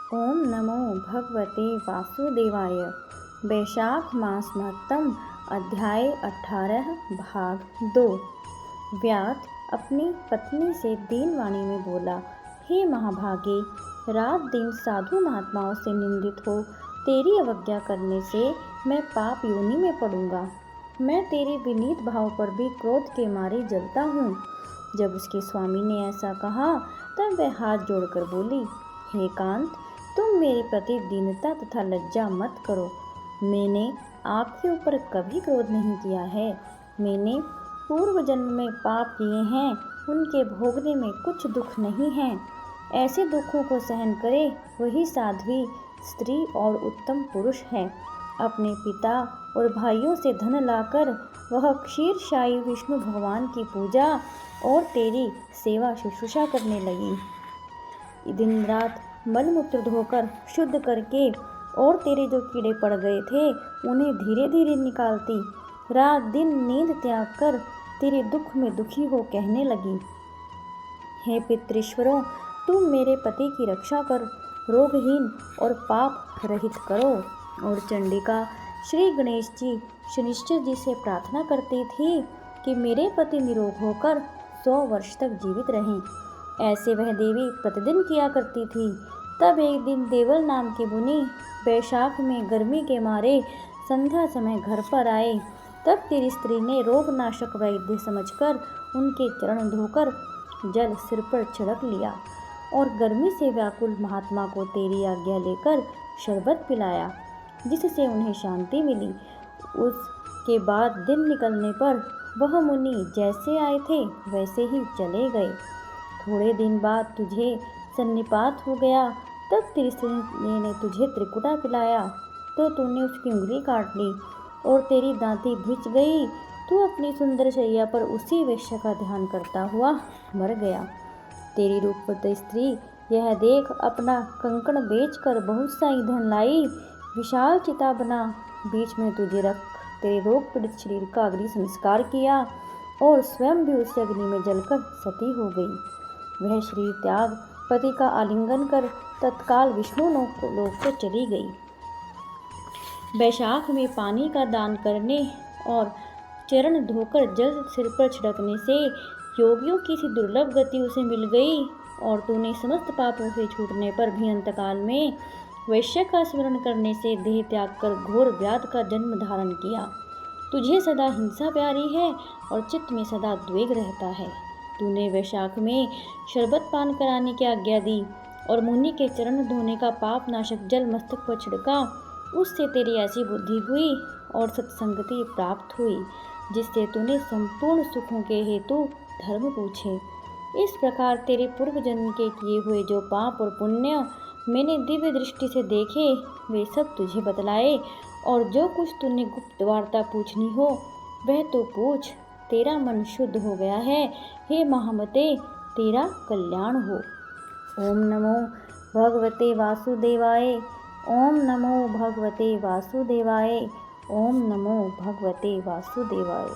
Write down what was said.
ओम नमो भगवते वासुदेवाय। वैशाख मास महत्तम अध्याय 18 भाग 2। व्यास अपनी पत्नी से दीनवाणी में बोला, हे महाभागे, रात दिन साधु महात्माओं से निंदित हो तेरी अवज्ञा करने से मैं पाप योनि में पड़ूंगा। मैं तेरे विनीत भाव पर भी क्रोध के मारे जलता हूँ। जब उसके स्वामी ने ऐसा कहा तब वह हाथ जोड़कर बोली, हे कांत, तुम मेरे प्रति दीनता तथा लज्जा मत करो। मैंने आपके ऊपर कभी क्रोध नहीं किया है। मैंने पूर्व जन्म में पाप किए हैं, उनके भोगने में कुछ दुख नहीं है। ऐसे दुखों को सहन करे वही साध्वी स्त्री और उत्तम पुरुष है। अपने पिता और भाइयों से धन लाकर वह क्षीरशायी विष्णु भगवान की पूजा और तेरी सेवा शुश्रूषा करने लगी। दिन रात मलमूत्र धोकर शुद्ध करके और तेरे जो कीड़े पड़ गए थे उन्हें धीरे धीरे निकालती, रात दिन नींद त्याग कर तेरे दुख में दुखी हो कहने लगी, हे पितृश्वरों, तुम मेरे पति की रक्षा कर रोगहीन और पाप रहित करो। और चंडिका श्री गणेश जी शनिश्चर जी से प्रार्थना करती थी कि मेरे पति निरोग होकर 100 वर्ष तक जीवित रहें। ऐसे वह देवी प्रतिदिन किया करती थी। तब एक दिन देवल नाम के मुनि वैशाख में गर्मी के मारे संध्या समय घर पर आए। तब तेरी स्त्री ने रोगनाशक वैद्य समझकर उनके चरण धोकर जल सिर पर छिड़क लिया और गर्मी से व्याकुल महात्मा को तेरी आज्ञा लेकर शरबत पिलाया, जिससे उन्हें शांति मिली। उसके बाद दिन निकलने पर वह मुनि जैसे आए थे वैसे ही चले गए। थोड़े दिन बाद तुझे सन्निपात हो गया। तब तेरी स्त्री ने तुझे त्रिकुटा पिलाया तो तूने उसकी उंगली काट ली और तेरी दांती भिंच गई। तू अपनी सुंदर शैया पर उसी वेश्या का ध्यान करता हुआ मर गया। तेरी रूपवती स्त्री यह देख अपना कंकण बेचकर बहुत सा ईंधन लाई, विशाल चिता बना बीच में तुझे रख तेरे रोग पीड़ित शरीर का अग्नि संस्कार किया और स्वयं भी उस अग्नि में जलकर सती हो गई। वह शरीर त्याग पति का आलिंगन कर तत्काल विष्णु लोक को चली गई। वैशाख में पानी का दान करने और चरण धोकर जल सिर पर छिड़कने से योगियों की सी दुर्लभ गति उसे मिल गई और तूने समस्त पापों से छूटने पर भी अंतकाल में वैश्य का स्मरण करने से देह त्याग कर घोर व्याध का जन्म धारण किया। तुझे सदा हिंसा प्यारी है और चित्त में सदा द्वेग रहता है। तूने वैशाख में शरबत पान कराने की आज्ञा दी और मुनि के चरण धोने का पाप नाशक जल मस्तक पर छिड़का। उससे तेरी ऐसी बुद्धि हुई और सत्संगति प्राप्त हुई जिससे तूने संपूर्ण सुखों के हेतु धर्म पूछे। इस प्रकार तेरे पूर्व जन्म के किए हुए जो पाप और पुण्य मैंने दिव्य दृष्टि से देखे वे सब तुझे बतलाए और जो कुछ तूने गुप्त वार्ता पूछनी हो वह तो पूछ। तेरा मन शुद्ध हो गया है। हे महामते, तेरा कल्याण हो। ओम नमो भगवते वासुदेवाय। ओम नमो भगवते वासुदेवाय। ओम नमो भगवते वासुदेवाय।